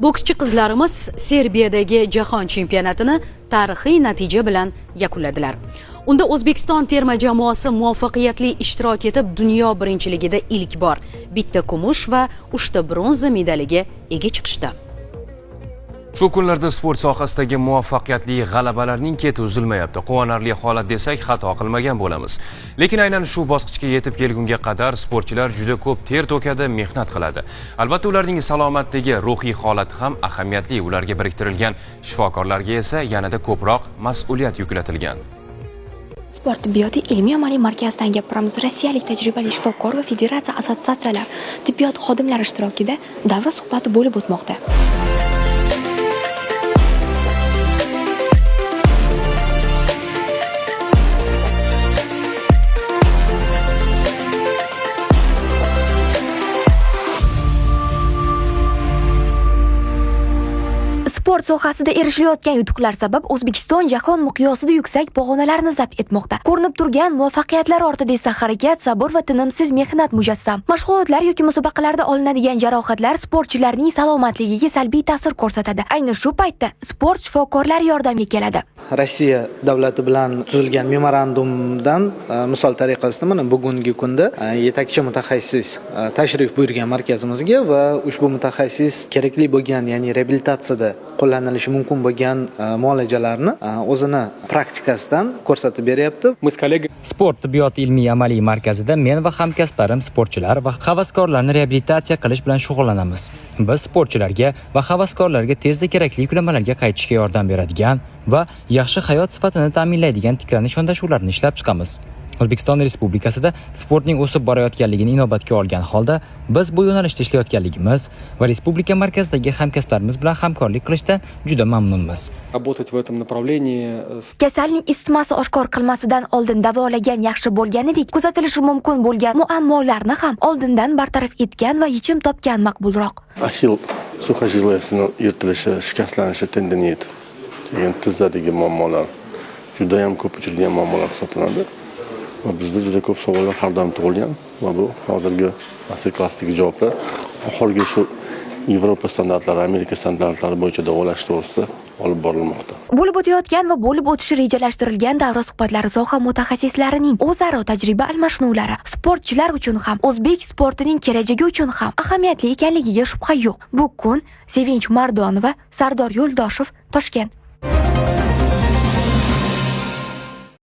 Bokschi qizlarimiz Serbiyadagi jahon chempionatini tarixiy natija bilan yakunladilar. Unda O'zbekiston terma jamoasi muvaffaqiyatli ishtirok etib, dunyo birinchiligida ilk bor bitta kumush va 3 ta bronza medaliga ega chiqishdi. Shu kunlarda sport sohasidagi muvaffaqiyatli g'alabalarning keti uzilmayapti. Quvonarli holat desak, xato qilmagan bo'lamiz. Lekin aynan shu bosqichga yetib kelgunga qadar sportchilar juda ko'p ter to'kadi, mehnat qiladi. Albatta, ularning salomatligi, ruhiy holati ham ahamiyatli. Ularga biriktirilgan shifokorlarga esa yanada ko'proq mas'uliyat yuklatilgan. Sport tibbiyoti ilmiy-amaliy markazidan gapiramiz. Rossiyalik tajribali shifokor va federatsiya assotsiatsiyalar tibbiyot xodimlari ishtirokida davra suhbati bo'lib o'tmoqda. Sport sohasida erishilayotgan yutuqlar sabab O'zbekiston jahon miqyosida yuksak pog'onalarni zabt etmoqda. Ko'rinib turgan muvaffaqiyatlar ortida esa harakat, sabr va tinimsiz mehnat mujassam. Mashg'ulotlar yoki musobaqalarda olinadigan jarohatlar sportchilarning salomatligiga salbiy ta'sir ko'rsatadi. Ayni shu paytda sport shifokorlari yordamga keladi. Rossiya davlati bilan tuzilgan memorandumdan misol tariqasida mana bugungi kunda yetakchi mutaxassis tashrif buyurgan markazimizga va ushbu mutaxassis kerakli bo'lgan, ya'ni reabilitatsiyada qo'llanilishi mumkin bo'lgan muolajalarni o'zini praktikasidan ko'rsatib beryapti. Sport tibbiyoti ilmiy-amaliy markazida men va hamkasblarim sportchilar va havaskorlarni reabilitatsiya qilish bilan shug'ullanamiz. Biz sportchilarga va havaskorlarga tezda kerakli yuklamalarga qaytishga yordam beradigan va yaxshi hayot sifatini ta'minlaydigan tiklanish yondashuvlarini ishlab chiqamiz. O'zbekiston Respublikasida sportning o'sib borayotganligini inobatga olgan holda biz bu yo'nalishda ishlayotganligimiz va respublika markazidagi hamkasblarimiz bilan hamkorlik qilishdan juda mamnunmiz. Kasalning isitmasi oshkor qilmasidan oldin davolagan yaxshi bo'lganidek, kuzatilishi mumkin bo'lgan muammolarni ham oldindan bartaraf etgan va yechim topgan maqbulroq. Axil suxajilayasining yirtilishi, shikastlanishi tendinit degan tizdagi muammolar juda ham ko'p uchragan muammolar hisoblanadi. Bizda juda ko'p savollar har doim tug'ilgan va bu hozirgi master-klassdagi javoblar oxirgi shu Yevropa standartlari, Amerika standartlari bo'yicha davolash to'g'risida olib borilmoqda. Bo'lib o'tayotgan va bo'lib o'tishi rejalashtirilgan davra suhbatlari soha mutaxassislarining o'zaro tajriba almashinuvlari sportchilar uchun ham, o'zbek sportining kelajagi uchun ham ahamiyatli ekanligiga shubha yo'q. Bu kun Sevinch Mardonova, Sardor Yo'ldoshev, Toshkent.